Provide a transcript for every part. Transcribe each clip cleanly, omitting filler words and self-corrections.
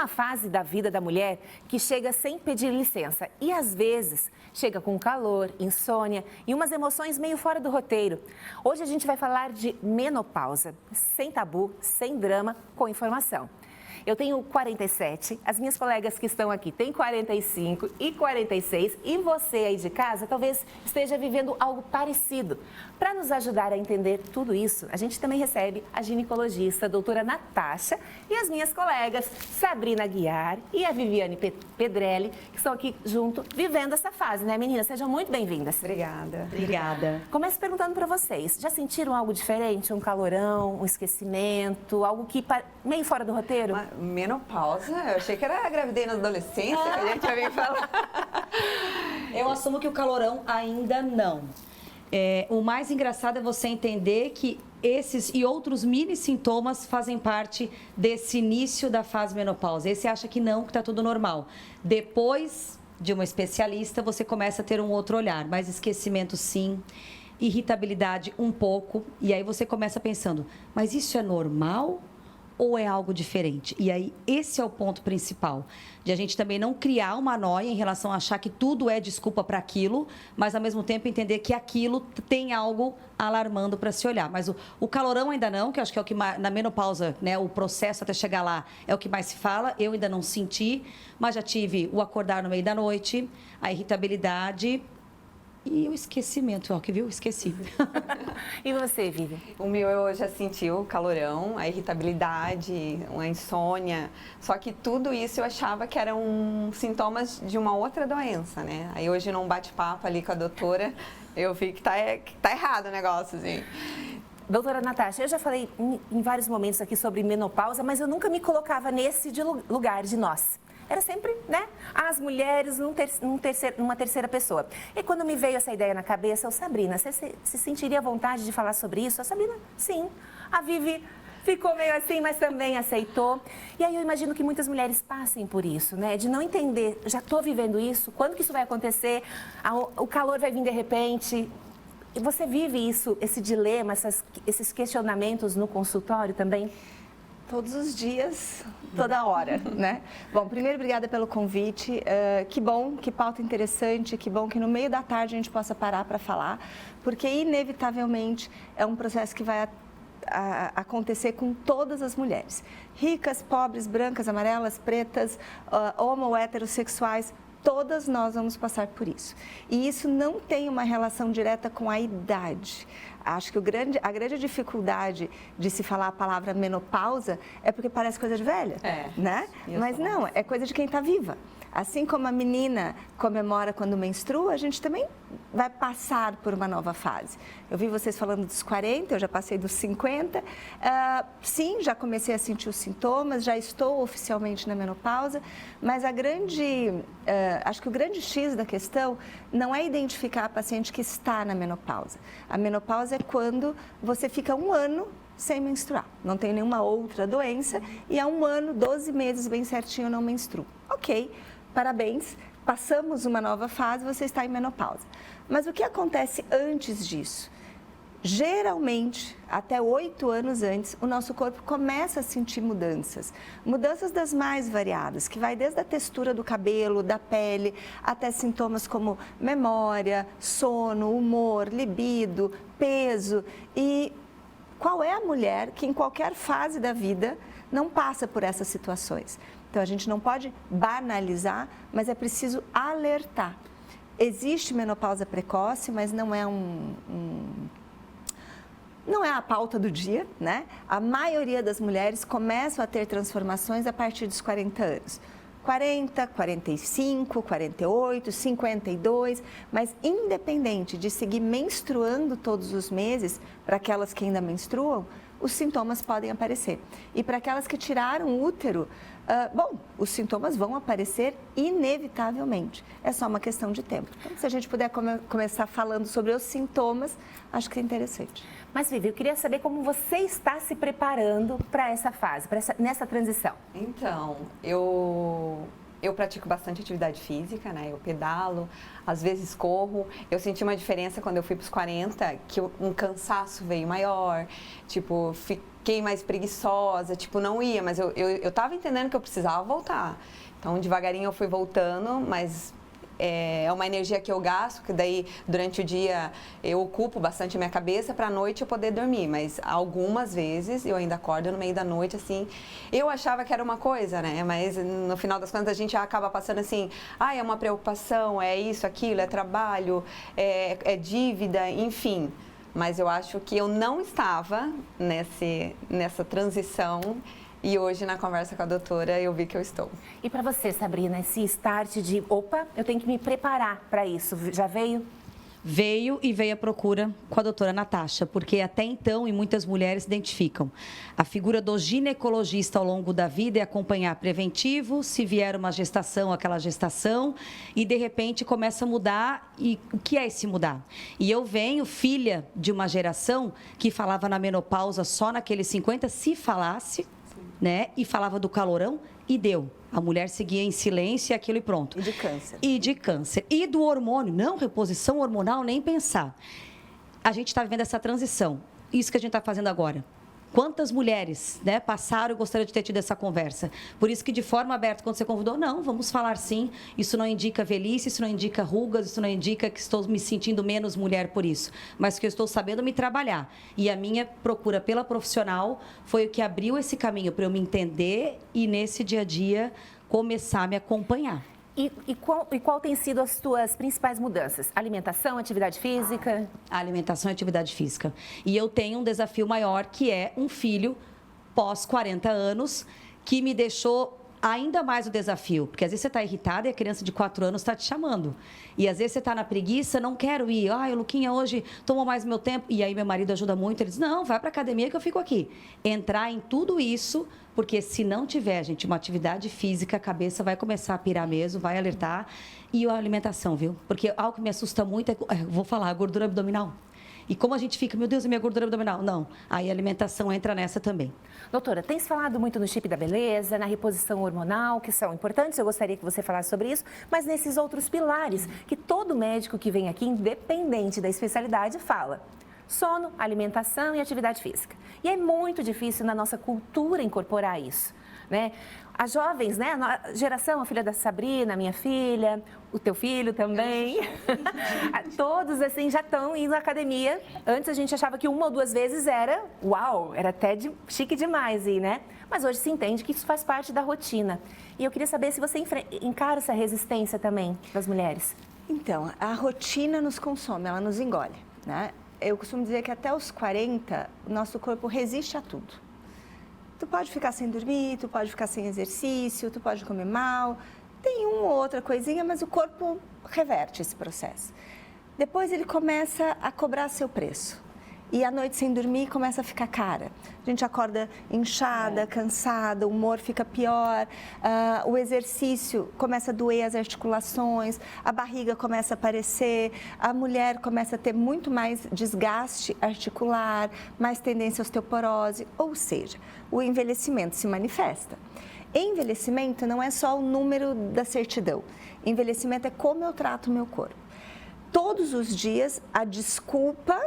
uma fase da vida da mulher que chega sem pedir licença e às vezes chega com calor, insônia e umas emoções meio fora do roteiro. Hoje a gente vai falar de menopausa, sem tabu, sem drama, com informação. Eu tenho 47, as minhas colegas que estão aqui têm 45 e 46 e você aí de casa talvez esteja vivendo algo parecido. Para nos ajudar a entender tudo isso, a gente também recebe a ginecologista, a doutora Natasha, e as minhas colegas Sabrina Guiar e a Viviane Pedrelli, que estão aqui junto, vivendo essa fase, né, meninas? Sejam muito bem-vindas. Obrigada. Obrigada. Começo perguntando para vocês, já sentiram algo diferente? Um calorão, um esquecimento, algo que meio fora do roteiro? Menopausa? Eu achei que era gravidez na adolescência, que a gente já veio falar. Eu assumo que o calorão ainda não. O mais engraçado é você entender que esses e outros mini sintomas fazem parte desse início da fase menopausa. Esse acha que não, que está tudo normal. Depois de uma especialista, você começa a ter um outro olhar, mas esquecimento sim, irritabilidade um pouco, e aí você começa pensando, mas isso é normal? Ou é algo diferente? E aí, esse é o ponto principal, de a gente também não criar uma noia em relação a achar que tudo é desculpa para aquilo, mas ao mesmo tempo entender que aquilo tem algo alarmando para se olhar. Mas o calorão ainda não, que eu acho que é o que na menopausa, né, o processo até chegar lá é o que mais se fala, eu ainda não senti, mas já tive o acordar no meio da noite, a irritabilidade e o esquecimento, ó, que viu? Esqueci. E você, Vivi? O meu eu já senti o calorão, a irritabilidade, a insônia. Só que tudo isso eu achava que eram sintomas de uma outra doença, né? Aí hoje num bate-papo ali com a doutora, eu vi que tá errado o negócio, assim. Doutora Natasha, eu já falei em vários momentos aqui sobre menopausa, mas eu nunca me colocava nesse lugar de nós. Era sempre, né, as mulheres numa terceira pessoa. E quando me veio essa ideia na cabeça, Sabrina, você se sentiria à vontade de falar sobre isso? A Sabrina, sim. A Vivi ficou meio assim, mas também aceitou. E aí eu imagino que muitas mulheres passem por isso, né, de não entender, já estou vivendo isso, quando que isso vai acontecer? O calor vai vir de repente. E você vive isso, esse dilema, esses questionamentos no consultório também? Todos os dias, toda hora, né? Bom, primeiro, obrigada pelo convite. Que bom, que pauta interessante, que bom que no meio da tarde a gente possa parar para falar, porque inevitavelmente é um processo que vai acontecer com todas as mulheres. Ricas, pobres, brancas, amarelas, pretas, homo, heterossexuais, todas nós vamos passar por isso. E isso não tem uma relação direta com a idade. Acho que a grande dificuldade de se falar a palavra menopausa é porque parece coisa de velha, né? Mas não, é coisa de quem está viva. Assim como a menina comemora quando menstrua, a gente também vai passar por uma nova fase. Eu vi vocês falando dos 40, eu já passei dos 50. Sim, já comecei a sentir os sintomas, já estou oficialmente na menopausa, mas acho que o grande X da questão não é identificar a paciente que está na menopausa. A menopausa é quando você fica um ano sem menstruar, não tem nenhuma outra doença e há um ano, 12 meses bem certinho não menstrua. Ok, parabéns, passamos uma nova fase, você está em menopausa. Mas o que acontece antes disso? Geralmente, até 8 anos antes, o nosso corpo começa a sentir mudanças. Mudanças das mais variadas, que vai desde a textura do cabelo, da pele, até sintomas como memória, sono, humor, libido, peso. E qual é a mulher que em qualquer fase da vida não passa por essas situações? Então, a gente não pode banalizar, mas é preciso alertar. Existe menopausa precoce, mas não é não é a pauta do dia, né? A maioria das mulheres começam a ter transformações a partir dos 40 anos. 40, 45, 48, 52, mas independente de seguir menstruando todos os meses, para aquelas que ainda menstruam, os sintomas podem aparecer. E para aquelas que tiraram o útero, os sintomas vão aparecer inevitavelmente. É só uma questão de tempo. Então, se a gente puder começar falando sobre os sintomas, acho que é interessante. Mas, Vivi, eu queria saber como você está se preparando para essa fase, nessa transição. Então, eu eu pratico bastante atividade física, né? Eu pedalo, às vezes corro. Eu senti uma diferença quando eu fui para os 40, que um cansaço veio maior, tipo, fiquei mais preguiçosa, tipo, não ia, mas eu tava entendendo que eu precisava voltar. Então, devagarinho eu fui voltando, mas é uma energia que eu gasto, que daí durante o dia eu ocupo bastante a minha cabeça para a noite eu poder dormir, mas algumas vezes eu ainda acordo no meio da noite, assim, eu achava que era uma coisa, né, mas no final das contas a gente acaba passando assim, é uma preocupação, é isso, aquilo, é trabalho, é dívida, enfim, mas eu acho que eu não estava nessa transição. E hoje, na conversa com a doutora, eu vi que eu estou. E para você, Sabrina, esse start de, eu tenho que me preparar para isso, já veio? Veio a procura com a doutora Natasha, porque até então, e muitas mulheres se identificam, a figura do ginecologista ao longo da vida é acompanhar preventivo, se vier uma gestação, aquela gestação, e de repente começa a mudar, e o que é esse mudar? E eu venho, filha de uma geração que falava na menopausa só naqueles 50, se falasse, né? E falava do calorão e deu. A mulher seguia em silêncio e aquilo e pronto. E de câncer. E de câncer. E do hormônio, não, reposição hormonal, nem pensar. A gente está vivendo essa transição. Isso que a gente está fazendo agora. Quantas mulheres, né, passaram e gostaria de ter tido essa conversa? Por isso que, de forma aberta, quando você convidou, não, vamos falar sim. Isso não indica velhice, isso não indica rugas, isso não indica que estou me sentindo menos mulher por isso. Mas que eu estou sabendo me trabalhar. E a minha procura pela profissional foi o que abriu esse caminho para eu me entender e, nesse dia a dia, começar a me acompanhar. E qual tem sido as tuas principais mudanças? Alimentação, atividade física? A alimentação e atividade física. E eu tenho um desafio maior, que é um filho pós 40 anos, que me deixou ainda mais o desafio. Porque às vezes você está irritada e a criança de 4 anos está te chamando. E às vezes você está na preguiça, não quero ir. O Luquinha hoje tomou mais meu tempo. E aí meu marido ajuda muito, ele diz, não, vai para a academia que eu fico aqui. Entrar em tudo isso, porque se não tiver, gente, uma atividade física, a cabeça vai começar a pirar mesmo, vai alertar. E a alimentação, viu? Porque algo que me assusta muito vou falar, a gordura abdominal. E como a gente fica, meu Deus, é minha gordura abdominal? Não, aí a alimentação entra nessa também. Doutora, tem se falado muito no chip da beleza, na reposição hormonal, que são importantes, eu gostaria que você falasse sobre isso, mas nesses outros pilares, que todo médico que vem aqui, independente da especialidade, fala. Sono, alimentação e atividade física. E é muito difícil na nossa cultura incorporar isso, né? As jovens, né? A geração, a filha da Sabrina, a minha filha, o teu filho também. Todos, assim, já estão indo à academia. Antes a gente achava que 1 ou 2 vezes era, era até chique demais ir, né? Mas hoje se entende que isso faz parte da rotina. E eu queria saber se você encara essa resistência também das mulheres. Então, a rotina nos consome, ela nos engole, né? Eu costumo dizer que até os 40, o nosso corpo resiste a tudo. Tu pode ficar sem dormir, tu pode ficar sem exercício, tu pode comer mal, tem uma ou outra coisinha, mas o corpo reverte esse processo. Depois ele começa a cobrar seu preço. E a noite sem dormir começa a ficar cara. A gente acorda inchada, cansada, o humor fica pior, o exercício começa a doer as articulações, a barriga começa a aparecer, a mulher começa a ter muito mais desgaste articular, mais tendência à osteoporose, ou seja, o envelhecimento se manifesta. Envelhecimento não é só o número da certidão, envelhecimento é como eu trato o meu corpo. Todos os dias a desculpa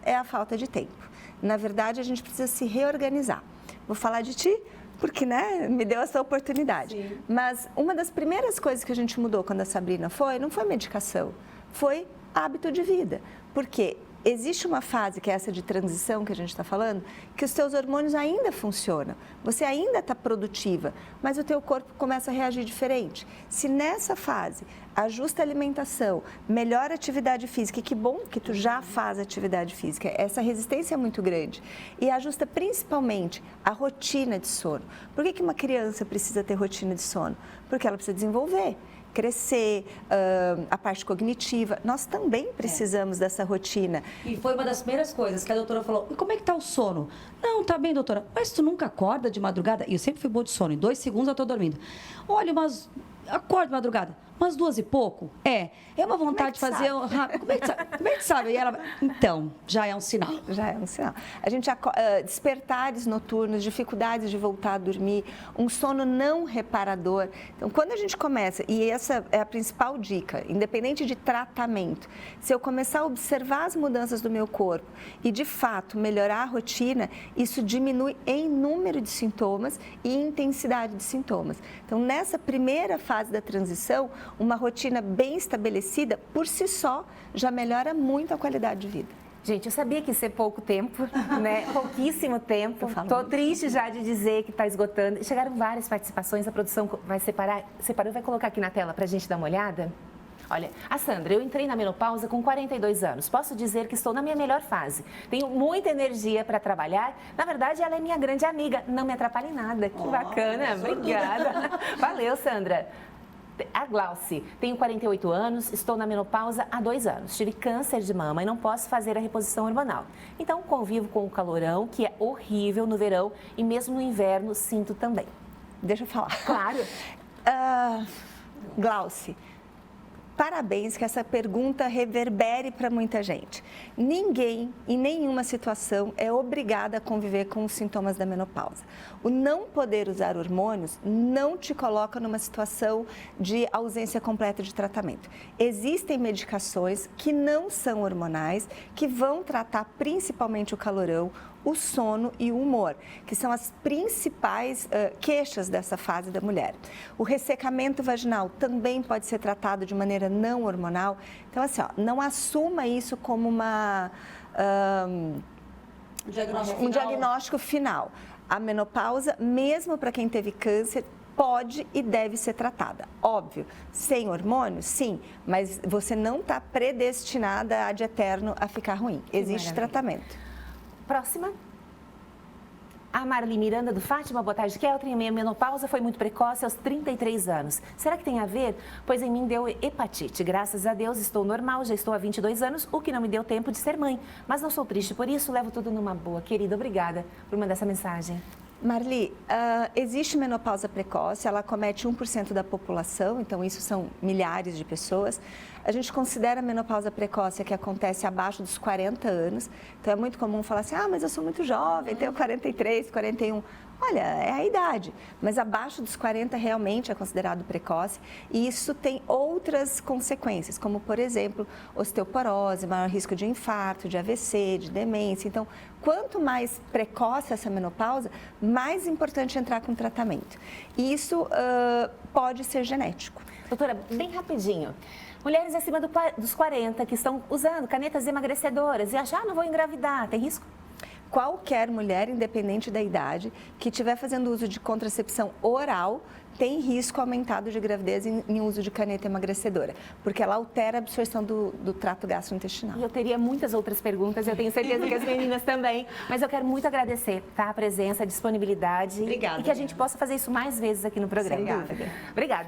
é a falta de tempo. Na verdade, a gente precisa se reorganizar. Vou falar de ti, porque, né, me deu essa oportunidade. Sim. Mas uma das primeiras coisas que a gente mudou quando a Sabrina não foi medicação, foi hábito de vida. Porque existe uma fase, que é essa de transição que a gente está falando, que os teus hormônios ainda funcionam, você ainda está produtiva, mas o teu corpo começa a reagir diferente. Se nessa fase ajusta a alimentação, melhora a atividade física, e que bom que tu já faz atividade física, essa resistência é muito grande, e ajusta principalmente a rotina de sono. Por que uma criança precisa ter rotina de sono? Porque ela precisa desenvolver, crescer, a parte cognitiva. Nós também precisamos dessa rotina. E foi uma das primeiras coisas que a doutora falou, e como é que tá o sono? Não, tá bem, doutora, mas tu nunca acorda de madrugada? E eu sempre fui boa de sono, em 2 segundos eu tô dormindo. Olha, mas acordo de madrugada. Umas 2 e pouco? É uma vontade de fazer rápido. Como é que sabe? E ela, então, já é um sinal. Já é um sinal. A gente despertares noturnos, dificuldades de voltar a dormir, um sono não reparador. Então, quando a gente começa, e essa é a principal dica, independente de tratamento, se eu começar a observar as mudanças do meu corpo e, de fato, melhorar a rotina, isso diminui em número de sintomas e intensidade de sintomas. Então, nessa primeira fase da transição, uma rotina bem estabelecida, por si só, já melhora muito a qualidade de vida. Gente, eu sabia que ia ser pouco tempo, né? Pouquíssimo tempo. Tô triste já de dizer que está esgotando. Chegaram várias participações, a produção vai separou e vai colocar aqui na tela para a gente dar uma olhada. Olha, a Sandra, eu entrei na menopausa com 42 anos. Posso dizer que estou na minha melhor fase. Tenho muita energia para trabalhar. Na verdade, ela é minha grande amiga. Não me atrapalha em nada. Que bacana. Obrigada. Valeu, Sandra. A Glauci, tenho 48 anos, estou na menopausa há 2 anos. Tive câncer de mama e não posso fazer a reposição hormonal. Então, convivo com o calorão, que é horrível no verão e mesmo no inverno sinto também. Deixa eu falar. Claro. Glauci, parabéns que essa pergunta reverbere para muita gente. Ninguém, em nenhuma situação, é obrigada a conviver com os sintomas da menopausa. O não poder usar hormônios não te coloca numa situação de ausência completa de tratamento. Existem medicações que não são hormonais, que vão tratar principalmente o calorão, o sono e o humor, que são as principais queixas dessa fase da mulher. O ressecamento vaginal também pode ser tratado de maneira não hormonal. Então, assim, não assuma isso como um diagnóstico final. A menopausa, mesmo para quem teve câncer, pode e deve ser tratada. Óbvio, sem hormônios, sim, mas você não está predestinada ad eterno a ficar ruim. Existe tratamento. Próxima. A Marli Miranda do Fátima, boa tarde, Keltrin. A minha menopausa foi muito precoce aos 33 anos. Será que tem a ver? Pois em mim deu hepatite. Graças a Deus estou normal, já estou há 22 anos, o que não me deu tempo de ser mãe. Mas não sou triste por isso, levo tudo numa boa. Querida, obrigada por mandar essa mensagem. Marli, existe menopausa precoce, ela acomete 1% da população, então isso são milhares de pessoas. A gente considera a menopausa precoce a que acontece abaixo dos 40 anos, então é muito comum falar assim, mas eu sou muito jovem, tenho 43, 41. Olha, é a idade, mas abaixo dos 40 realmente é considerado precoce e isso tem outras consequências, como, por exemplo, osteoporose, maior risco de infarto, de AVC, de demência. Então, quanto mais precoce essa menopausa, mais importante entrar com tratamento. E isso pode ser genético. Doutora, bem rapidinho. Mulheres acima dos 40 que estão usando canetas emagrecedoras e acham, não vou engravidar, tem risco? Qualquer mulher, independente da idade, que estiver fazendo uso de contracepção oral, tem risco aumentado de gravidez em uso de caneta emagrecedora, porque ela altera a absorção do trato gastrointestinal. E eu teria muitas outras perguntas, eu tenho certeza que as meninas também, mas eu quero muito agradecer, tá? A presença, a disponibilidade. Obrigada. E que a gente possa fazer isso mais vezes aqui no programa. Sem dúvida. Obrigada.